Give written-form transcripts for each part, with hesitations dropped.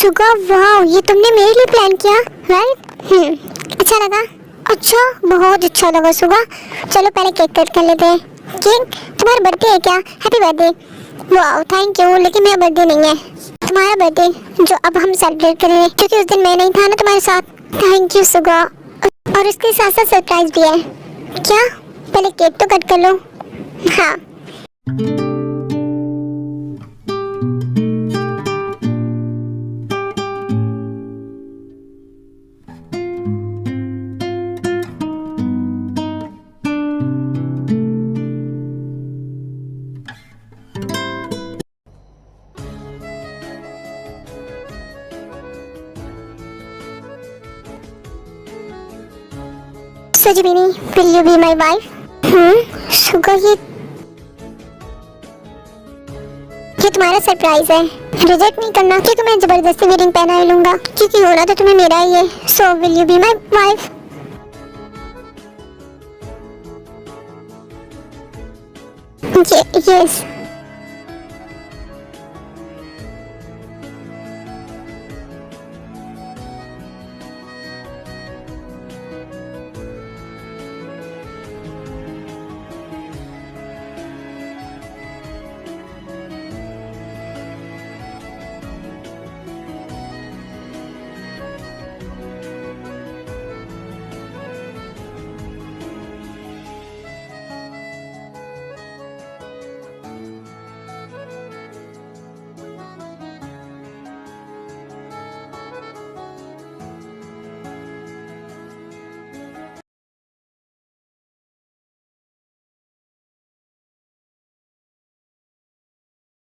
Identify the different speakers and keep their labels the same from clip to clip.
Speaker 1: सुगा वाह, ये तुमने मेरे लिए प्लान किया, राइट? अच्छा लगा? अच्छा, बहुत अच्छा लगा सुगा। चलो पहले केक कट कर लेते हैं। केक? तुम्हारा बर्थडे है क्या? Happy birthday. वाह थैंक यू, लेकिन मेरा बर्थडे नहीं है, तुम्हारा बर्थडे जो अब हम सेलिब्रेट करेंगे, क्योंकि उस दिन मैं नहीं था ना तुम्हारे साथ। थैंक यू सुगा। और उसके साथ साथ सरप्राइज भी है। क्या? पहले केक तो कट कर लो। हाँ। सजमीनी, will you be my wife? सुगा, ये तुम्हारा सरप्राइज है, रिजेक्ट नहीं करना, क्योंकि मैं जबरदस्ती वेडिंग पहना ही लूंगा, क्योंकि होना तो तुम्हें मेरा ही है। So will you be my wife? Yes.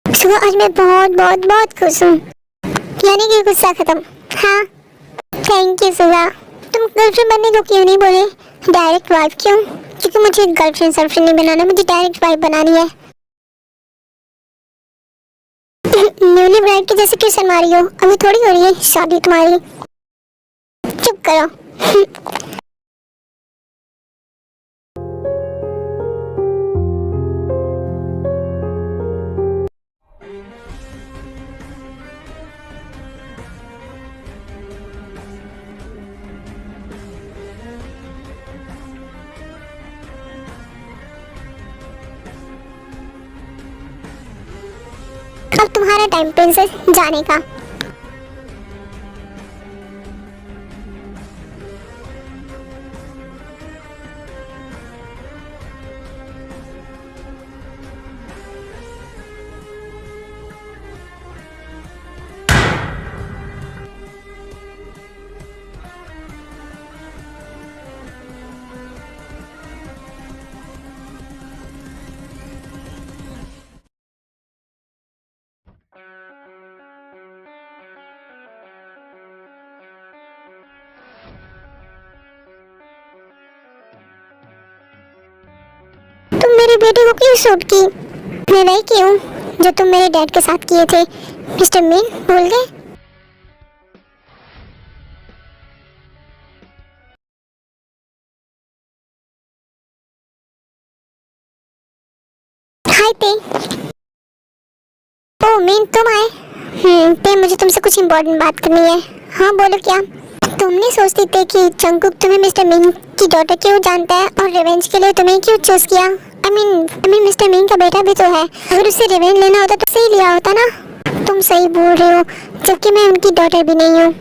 Speaker 1: सुबह आज मैं बहुत बहुत बहुत खुश हूँ, यानी कि गुस्सा खत्म। हाँ थैंक यू सुबह। तुम गर्लफ्रेंड बनने को क्यों नहीं बोले, डायरेक्ट वाइफ क्यों? क्योंकि मुझे गर्लफ्रेंड सर्लफ्रेंड नहीं बनाना, मुझे डायरेक्ट वाइफ बनानी है। न्यूली ब्राइड की जैसे क्यों शर्मा रही हो, अभी थोड़ी हो रही है शादी तुम्हारी। चुप करो। अब तुम्हारा टाइम प्रिंसेस जाने का। तुम मेरे बेटे को क्यों शूट की? मैं वही की हूँ जो तुम मेरे डैड के साथ किए थे, मिस्टर मीन, भूल गए? हाय पे। ओ मीन तुम आए? पे मुझे तुमसे कुछ इम्पोर्टेंट बात करनी है। हाँ बोलो क्या? तुमने सोचती थी कि जंगकुक तुम्हें मिस्टर मीन की डॉटर क्यों जानता है और रिवेंज के लिए तुम्हें क्यों चूज किया? आई मीन मिस्टर मीन का बेटा भी तो है, अगर उससे रिवेंज लेना होता तो सही लिया होता ना। तुम सही बोल रहे हो, जबकि मैं उनकी डॉटर भी नहीं हूँ।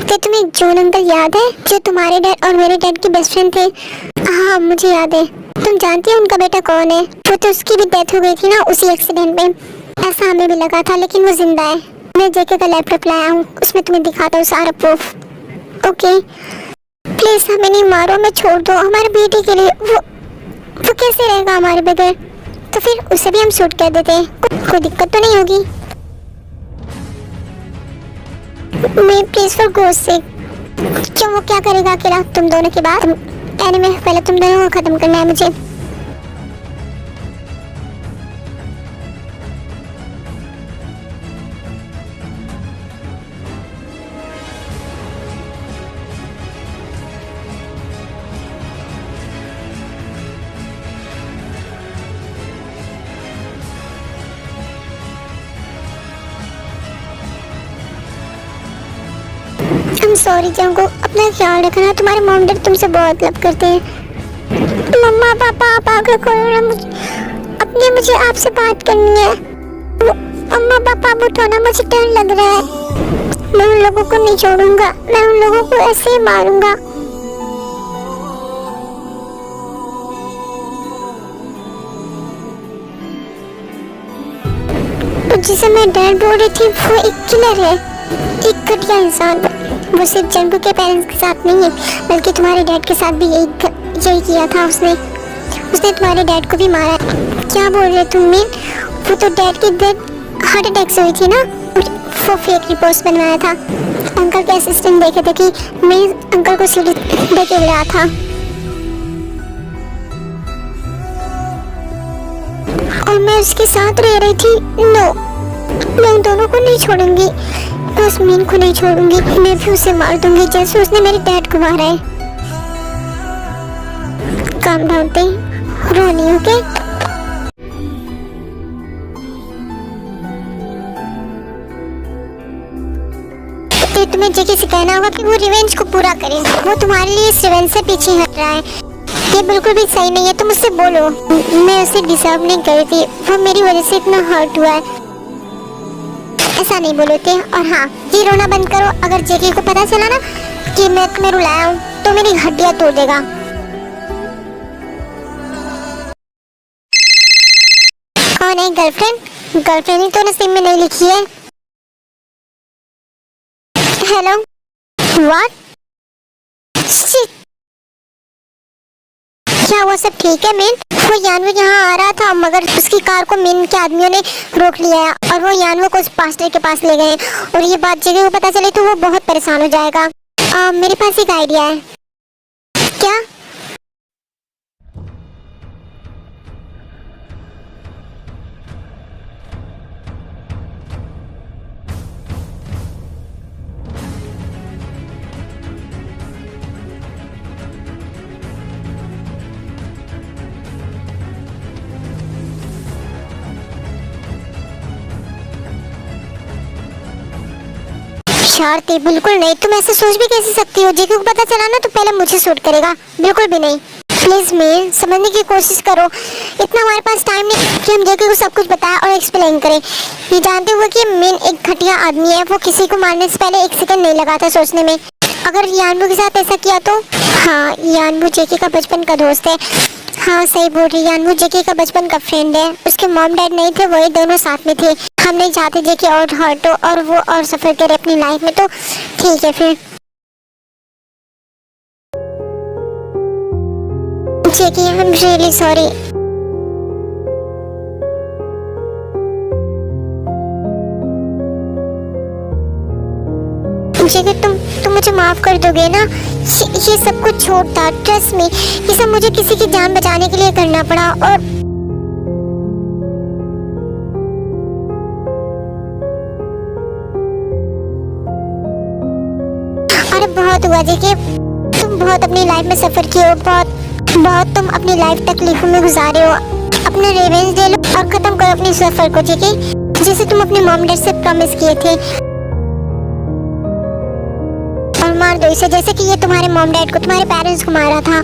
Speaker 1: क्या तुम्हें जॉन अंकल याद है, जो तुम्हारे डैड और मेरे डैड के बेस्ट फ्रेंड थे? हाँ मुझे याद है। तुम जानती हो उनका बेटा कौन है? वो तो उसकी भी डेथ हो गई थी ना उसी एक्सीडेंट में। ऐसा हमें भी लगा था, लेकिन वो जिंदा है। मैं जेके का लैपटॉप लाया हूँ, उसमें तुम्हें दिखाता हूँ सारा प्रूफ। ओके प्लीज हमें नहीं मारो, मैं छोड़ दो हमारे बेटे के लिए। वो कैसे रहेगा हमारे बगैर? तो फिर उसे भी हम शूट कर देते हैं, कोई दिक्कत तो नहीं होगी। मैं प्लीज फॉर गॉड सेक। क्यों, वो क्या करेगा अकेला तुम दोनों के बाद? एनीवे पहले तुम दोनों को खत्म करना है मुझे। सॉरी जंगकुक, अपना ख्याल रखना, तुम्हारे मॉम डैड तुमसे बहुत लव करते हैं। मम्मा पापा आप आगे खोलो ना, अपने मुझे आपसे बात करनी है। मम्मा पापा अब उठो ना, मुझे डर लग रहा है। मैं उन लोगों को नहीं छोड़ूंगा, मैं उन लोगों को ऐसे ही मारूंगा। जिसे मैं डैड बोल रही थी वो एक किलर है, एक घटिया इंसान। वो सिर्फ जंगकुक के पेरेंट्स के साथ नहीं है, बल्कि तुम्हारे डैड के साथ भी यही किया था। उसने तुम्हारे डैड को भी मारा। क्या बोल रहे तुम मीन? वो तो डैड की डेथ हार्ट अटैक से हुई थी ना। वो फेक रिपोर्ट्स बनवाया था। अंकल के असिस्टेंट देखे थे कि मैं अंकल को सीढ़ी देके उड़ा था, और मैं उसके साथ रह रही थी। नो, मैं उन दोनों को नहीं छोड़ूंगी, मैं उस मीन को नहीं छोड़ूंगी। मैं भी उसे मार दूंगी जैसे उसने मेरे डैड को मारा है। काम डाउन पे रो नहीं, ओके? तो तुम्हें जेकी से कहना होगा कि वो रिवेंज को पूरा करे। वो तुम्हारे लिए इस रिवेंज से पीछे हट रहा है। ये बिल्कुल भी सही नहीं है, तुम उससे बोलो मैं उसे डिजर्व नहीं कर रही थी, वो मेरी वजह से इतना हर्ट हुआ है। ऐसा नहीं बोलोगे। और हाँ, ये रोना बंद करो। अगर जेकी को पता चला ना कि मैं तुम्हें रुलाया हूँ तो मेरी हड्डियां तोड़ देगा। कौन है? गर्लफ्रेंड? गर्लफ्रेंड ही तो नसीब में नहीं लिखी है। Hello, what? क्या वो सब ठीक है मीन? वो यानवो यहाँ आ रहा था, मगर उसकी कार को मीन के आदमियों ने रोक लिया है और वो यानवो को उस पास्टर के पास ले गए। और ये बात जेकी को पता चले तो वो बहुत परेशान हो जाएगा। मेरे पास एक आइडिया है। क्या? शरारती बिल्कुल नहीं। तुम ऐसे सोच भी कैसे सकती हो? जेकी को पता चला ना तो पहले मुझे शूट करेगा। बिल्कुल भी नहीं। प्लीज मीन, समझने की कोशिश करो। इतना हमारे पास टाइम नहीं कि हम जेकी को सब कुछ बताएं और एक्सप्लेन करें। ये जानते हुए कि मीन एक घटिया आदमी है, वो किसी को मारने से पहले एक सेकंड नहीं लगाता सोचने में। अगर यानवो के साथ ऐसा किया तो? हाँ, यानवो जेकी का बचपन का दोस्त है। हाँ सही बोल रही, यानवो जेकी का बचपन का फ्रेंड है। उसके मॉम डैड नहीं थे, वही दोनों साथ में थे। हम नहीं चाहते जेकी और हर्ट हो और वो और सफर करे अपनी लाइफ में, तो ठीक है फिर। जेकी, आई एम रियली सॉरी। जेकी, तुम मुझे माफ कर दोगे ना? ये सब कुछ छोड़ था, ट्रस्ट मी। ये सब मुझे किसी की जान बचाने के लिए करना पड़ा। और अरे बहुत हुआ जेकी, तुम बहुत अपनी लाइफ में सफर किए हो, बहुत तुम अपनी लाइफ तकलीफों में गुजारे हो। अपना रिवेंज ले लो और खत्म करो अपनी सफर को जेकी, जैसे तुम अपने मॉम डैड से प्रॉमिस किए थे। और मार दो इसे, जैसे कि ये तुम्हारे मॉम डैड को, तुम्हारे पेरेंट्स को मारा था।